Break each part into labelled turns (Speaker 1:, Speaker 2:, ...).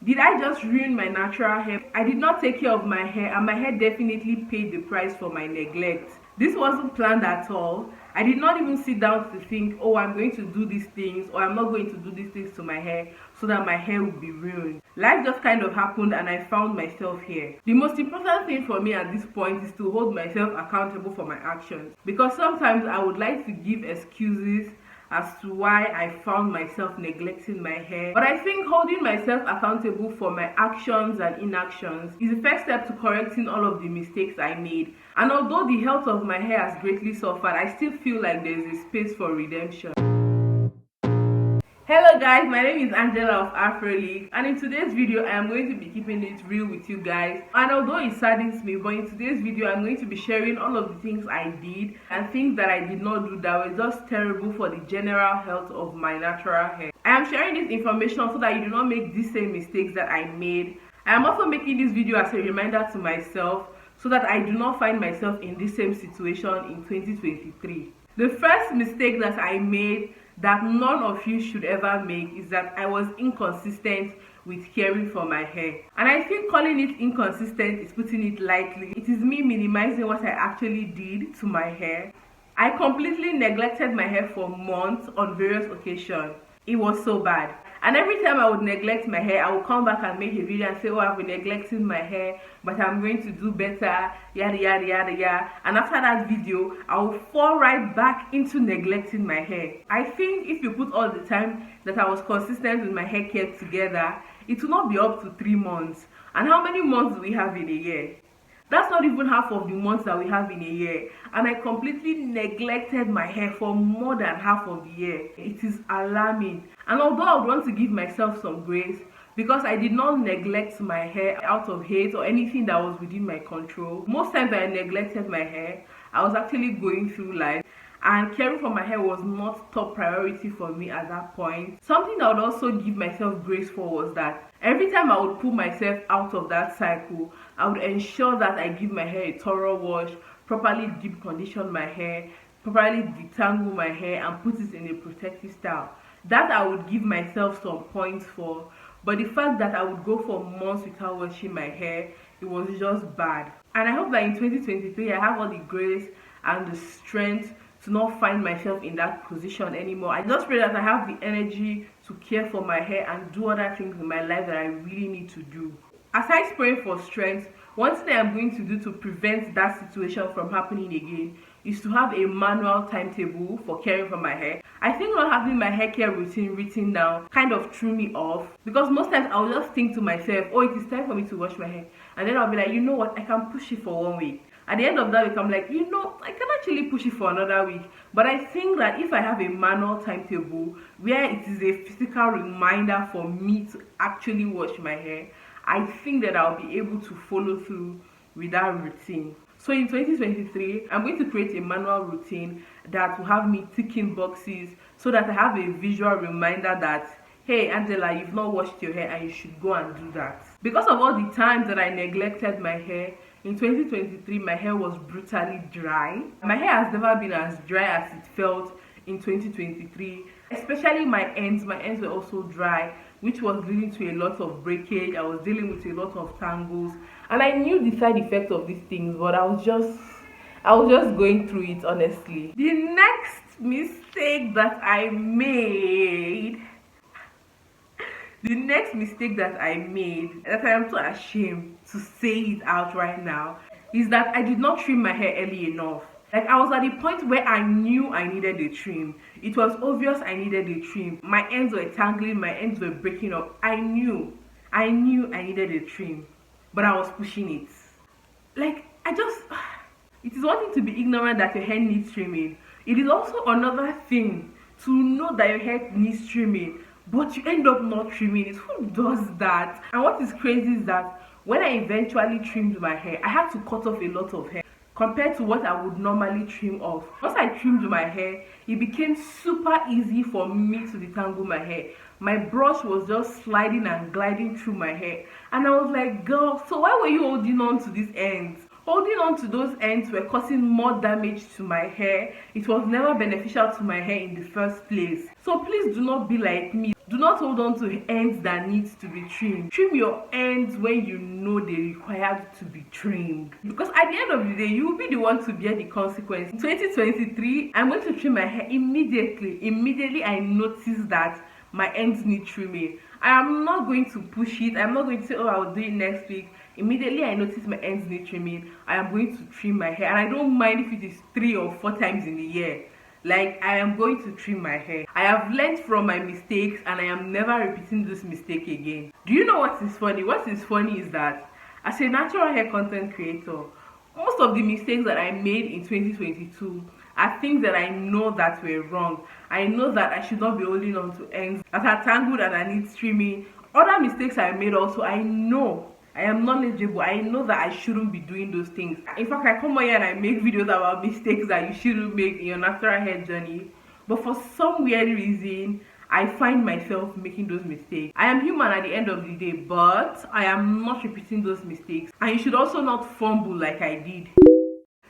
Speaker 1: Did I just ruin my natural hair? I did not take care of my hair, and my hair definitely paid the price for my neglect. This wasn't planned at all. I did not even sit down to think, oh, I'm going to do these things, or I'm not going to do these things to my hair so that my hair would be ruined. Life just kind of happened and I found myself here. The most important thing for me at this point is to hold myself accountable for my actions, because sometimes I would like to give excuses as to why I found myself neglecting my hair. But I think holding myself accountable for my actions and inactions is the first step to correcting all of the mistakes I made. And although the health of my hair has greatly suffered, I still feel like there is a space for redemption. Hello guys, my name is Angela of Afroleague, and in today's video I am going to be keeping it real with you guys. And although it saddens me, but in today's video I'm going to be sharing all of the things I did and things that I did not do that were just terrible for the general health of my natural hair. I am sharing this information so that you do not make the same mistakes that I made. I am also making this video as a reminder to myself so that I do not find myself in the same situation in 2023. The first mistake that I made that none of you should ever make is that I was inconsistent with caring for my hair. And I think calling it inconsistent is putting it lightly. It is me minimizing what I actually did to my hair. I completely neglected my hair for months on various occasions. It was so bad. And every time I would neglect my hair, I would come back and make a video and say, oh, I've been neglecting my hair, but I'm going to do better, yada yada yada yada. And after that video, I would fall right back into neglecting my hair. I think if you put all the time that I was consistent with my hair care together, it will not be up to 3 months. And how many months do we have in a year? That's not even half of the months that we have in a year. And I completely neglected my hair for more than half of the year. It is alarming. And although I would want to give myself some grace, because I did not neglect my hair out of hate or anything that was within my control, most times I neglected my hair, I was actually going through life. And caring for my hair was not top priority for me at that point. Something I would also give myself grace for was that every time I would pull myself out of that cycle, I would ensure that I give my hair a thorough wash, properly deep condition my hair, properly detangle my hair, and put it in a protective style. That I would give myself some points for. But the fact that I would go for months without washing my hair, it was just bad. And I hope that in 2023 I have all the grace and the strength to not find myself in that position anymore. I just pray that I have the energy to care for my hair and do other things in my life that I really need to do. Aside praying for strength, one thing I'm going to do to prevent that situation from happening again is to have a manual timetable for caring for my hair. I think not having my hair care routine written down kind of threw me off, because most times I'll just think to myself, oh, it is time for me to wash my hair, and then I'll be like, you know what, I can push it for 1 week. At the end of that week, I'm like, you know, I can actually push it for another week. But I think that if I have a manual timetable where it is a physical reminder for me to actually wash my hair, I think that I'll be able to follow through with that routine. So in 2023, I'm going to create a manual routine that will have me ticking boxes so that I have a visual reminder that, hey Angela, you've not washed your hair and you should go and do that. Because of all the times that I neglected my hair, in 2023 my hair was brutally dry. My hair has never been as dry as it felt in 2023, especially my ends were also dry, which was leading to a lot of breakage. I was dealing with a lot of tangles, and I knew the side effects of these things, but I was just going through it, honestly. The next mistake that I made that I am so ashamed to say it out right now, is that I did not trim my hair early enough. Like, I was at the point where I knew I needed a trim. It was obvious I needed a trim. My ends were tangling, my ends were breaking up. I knew I needed a trim, but I was pushing it. Like, it is one thing to be ignorant that your hair needs trimming. It is also another thing to know that your hair needs trimming, but you end up not trimming it. Who does that? And what is crazy is that when I eventually trimmed my hair, I had to cut off a lot of hair compared to what I would normally trim off. Once I trimmed my hair, it became super easy for me to detangle my hair. My brush was just sliding and gliding through my hair, and I was like, girl, so why were you holding on to these ends? Holding on to those ends were causing more damage to my hair. It was never beneficial to my hair in the first place. So please do not be like me. Do not hold on to ends that needs to be trimmed. Trim your ends when you know they require to be trimmed, because at the end of the day you will be the one to bear the consequence. In 2023, I'm going to trim my hair immediately I notice that my ends need trimming. I am not going to push it. I'm not going to say, oh, I'll do it next week. Immediately I notice my ends need trimming, I am going to trim my hair, and I don't mind if it is 3 or 4 times in a year. Like, I am going to trim my hair. I have learned from my mistakes and I am never repeating this mistake again. Do you know what is funny? What is funny is that as a natural hair content creator, most of the mistakes that I made in 2022 are things that I know that were wrong. I know that I should not be holding on to ends that are tangled and I need trimming. Other mistakes I made also, I know, I am knowledgeable. I know that I shouldn't be doing those things. In fact, I come here and I make videos about mistakes that you shouldn't make in your natural hair journey. But for some weird reason, I find myself making those mistakes. I am human at the end of the day, but I am not repeating those mistakes. And you should also not fumble like I did.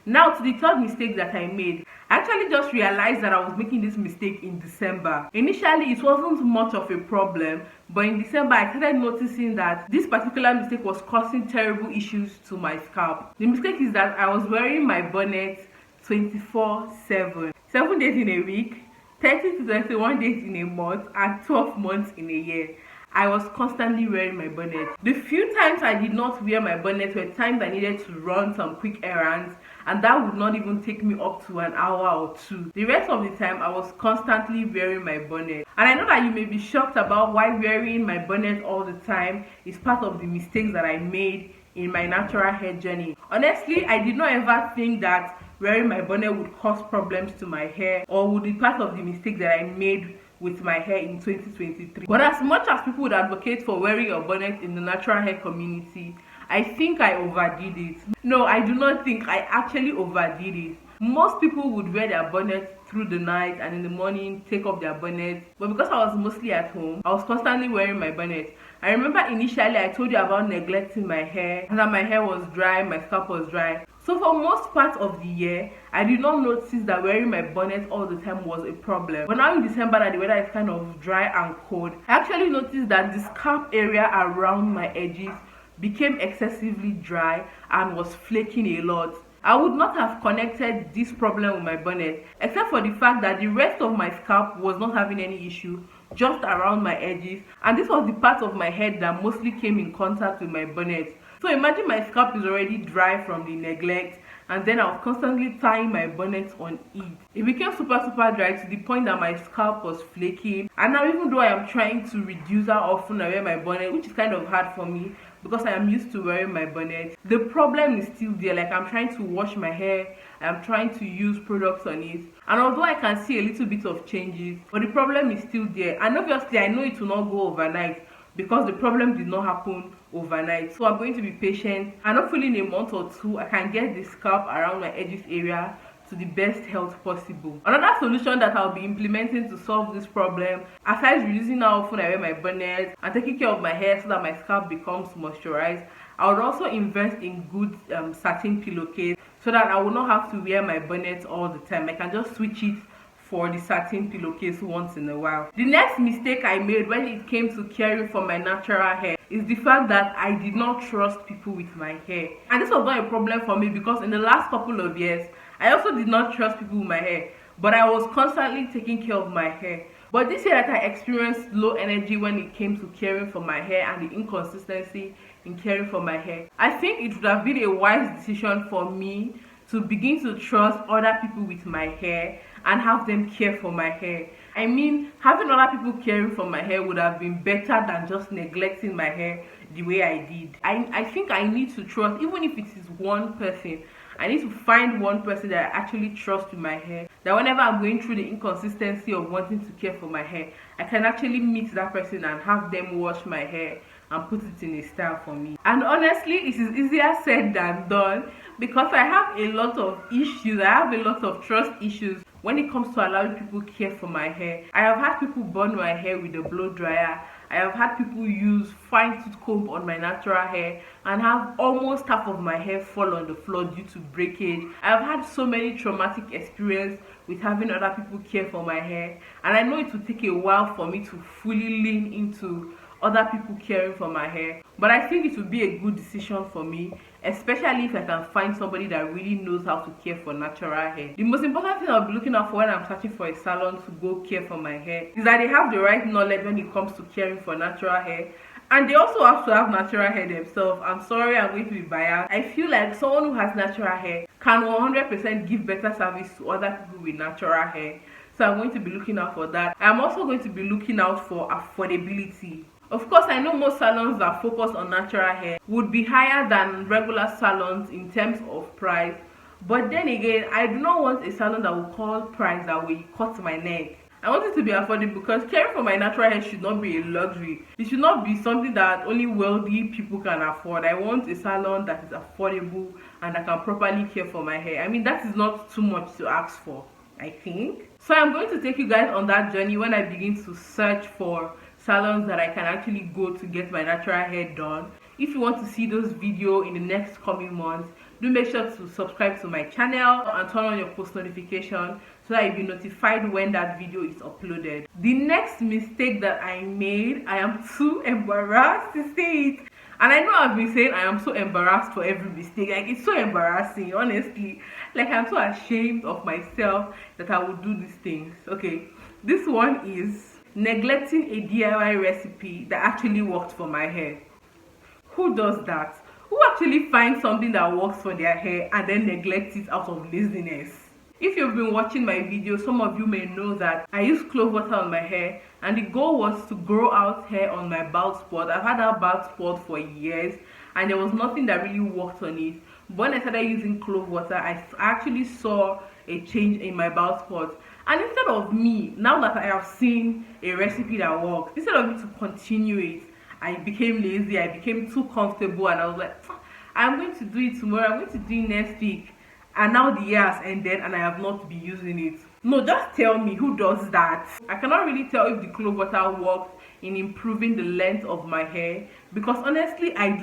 Speaker 1: Now to the third mistake that I made. I actually just realized that I was making this mistake in December. Initially, it wasn't much of a problem, but in December, I started noticing that this particular mistake was causing terrible issues to my scalp. The mistake is that I was wearing my bonnet 24/7. 7 days in a week, 30 to 21 days in a month, and 12 months in a year. I was constantly wearing my bonnet. The few times I did not wear my bonnet were times I needed to run some quick errands, and that would not even take me up to an hour or 2. The rest of the time I was constantly wearing my bonnet. And I know that you may be shocked about why wearing my bonnet all the time is part of the mistakes that I made in my natural hair journey. Honestly, I did not ever think that wearing my bonnet would cause problems to my hair or would be part of the mistake that I made with my hair in 2023. But as much as people would advocate for wearing your bonnet in the natural hair community, I think I overdid it. No, I do not think I actually overdid it. Most people would wear their bonnet through the night and in the morning take off their bonnet. But because I was mostly at home, I was constantly wearing my bonnet. I remember initially I told you about neglecting my hair and that my hair was dry, my scalp was dry. So for most part of the year, I did not notice that wearing my bonnet all the time was a problem. But now in December that the weather is kind of dry and cold, I actually noticed that the scalp area around my edges became excessively dry and was flaking a lot. I would not have connected this problem with my bonnet, except for the fact that the rest of my scalp was not having any issue, just around my edges, and this was the part of my head that mostly came in contact with my bonnet. So imagine my scalp is already dry from the neglect, and then I was constantly tying my bonnet on it. It became super dry to the point that my scalp was flaking. And now even though I am trying to reduce how often I wear my bonnet, which is kind of hard for me because I am used to wearing my bonnet, the problem is still there. Like, I'm trying to wash my hair, I'm trying to use products on it, and although I can see a little bit of changes, but the problem is still there. And obviously I know it will not go overnight because the problem did not happen overnight. So I'm going to be patient, and hopefully in a month or 2 I can get the scalp around my edges area to the best health possible. Another solution that I'll be implementing to solve this problem, aside reducing how often I wear my bonnet and taking care of my hair so that my scalp becomes moisturized, I would also invest in good satin pillowcase so that I will not have to wear my bonnet all the time. I can just switch it for the satin pillowcase once in a while. The next mistake I made when it came to caring for my natural hair is the fact that I did not trust people with my hair. And this was not a problem for me because in the last couple of years, I also did not trust people with my hair, but I was constantly taking care of my hair. But this year that I experienced low energy when it came to caring for my hair and the inconsistency in caring for my hair, I think it would have been a wise decision for me to begin to trust other people with my hair and have them care for my hair. I mean, having other people caring for my hair would have been better than just neglecting my hair the way I did. I think I need to trust, even if it is one person, I need to find one person that I actually trust with my hair, that whenever I'm going through the inconsistency of wanting to care for my hair, I can actually meet that person and have them wash my hair and put it in a style for me. And honestly, it is easier said than done because I have a lot of issues. I have a lot of trust issues when it comes to allowing people care for my hair. I have had people burn my hair with a blow dryer. I have had people use fine tooth comb on my natural hair and have almost half of my hair fall on the floor due to breakage. I have had so many traumatic experiences with having other people care for my hair, and I know it will take a while for me to fully lean into other people caring for my hair, but I think it would be a good decision for me, especially if I can find somebody that really knows how to care for natural hair. The most important thing I'll be looking out for when I'm searching for a salon to go care for my hair is that they have the right knowledge when it comes to caring for natural hair, and they also have to have natural hair themselves. I'm sorry, I'm going to be biased. I feel like someone who has natural hair can 100% give better service to other people with natural hair, so I'm going to be looking out for that. I'm also going to be looking out for affordability. Of course, I know most salons that focus on natural hair would be higher than regular salons in terms of price, but then again, I do not want a salon that will call price that will cut my neck. I want it to be affordable because caring for my natural hair should not be a luxury. It should not be something that only wealthy people can afford. I want a salon that is affordable and that can properly care for my hair. I mean, that is not too much to ask for, I think. So I'm going to take you guys on that journey when I begin to search for salons that I can actually go to get my natural hair done. If you want to see those videos in the next coming months, do make sure to subscribe to my channel and turn on your post notification so that you'll be notified when that video is uploaded. The next mistake that I made, I am too embarrassed to say it. And I know I've been saying I am so embarrassed for every mistake. Like, it's so embarrassing, honestly. Like, I'm so ashamed of myself that I would do these things. Okay, this one is neglecting a DIY recipe that actually worked for my hair. Who does that? Who actually finds something that works for their hair and then neglects it out of laziness? If you've been watching my video, some of you may know that I use clove water on my hair, and the goal was to grow out hair on my bald spot. I've had that bald spot for years and there was nothing that really worked on it. But when I started using clove water, I actually saw a change in my bald spot. And instead of me, now that I have seen a recipe that works, instead of me to continue it, I became lazy, I became too comfortable, and I was like, I'm going to do it tomorrow, I'm going to do it next week. And now the year has ended and I have not been using it. No, just tell me who does that. I cannot really tell if the clove water works in improving the length of my hair, because honestly, I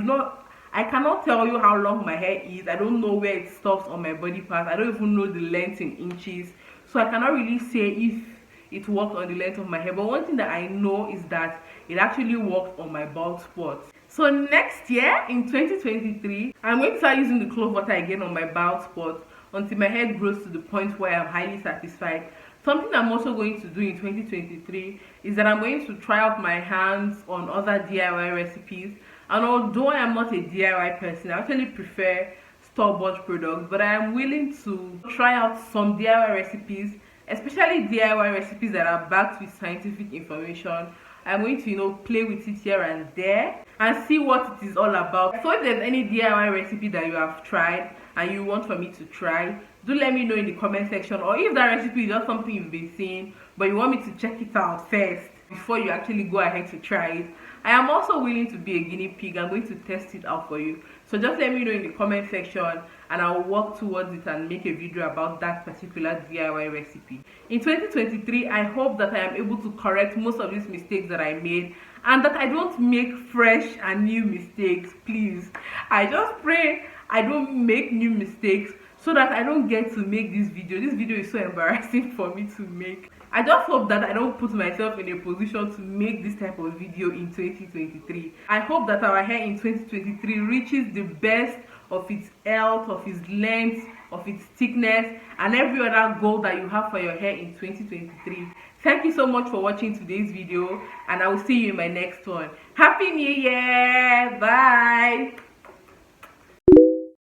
Speaker 1: cannot tell you how long my hair is. I don't know where it stops on my body part. I don't even know the length in inches. So I cannot really say if it worked on the length of my hair. But one thing that I know is that it actually worked on my bald spot. So next year, in 2023, I'm going to start using the clove water again on my bald spot until my hair grows to the point where I'm highly satisfied. Something I'm also going to do in 2023 is that I'm going to try out my hands on other DIY recipes. And although I am not a DIY person, I actually prefer store-bought products, but I am willing to try out some DIY recipes, especially DIY recipes that are backed with scientific information. I'm going to, play with it here and there and see what it is all about. So if there's any DIY recipe that you have tried and you want for me to try, do let me know in the comment section. Or if that recipe is just something you've been seeing but you want me to check it out first before you actually go ahead to try it, I am also willing to be a guinea pig. I'm going to test it out for you. So just let me know in the comment section and I will work towards it and make a video about that particular DIY recipe. In 2023, I hope that I am able to correct most of these mistakes that I made and that I don't make fresh and new mistakes. Please, I just pray I don't make new mistakes so that I don't get to make this video. This video is so embarrassing for me to make. I just hope that I don't put myself in a position to make this type of video in 2023. I hope that our hair in 2023 reaches the best of its health, of its length, of its thickness, and every other goal that you have for your hair in 2023. Thank you so much for watching today's video, and I will see you in my next one. Happy New Year! Bye!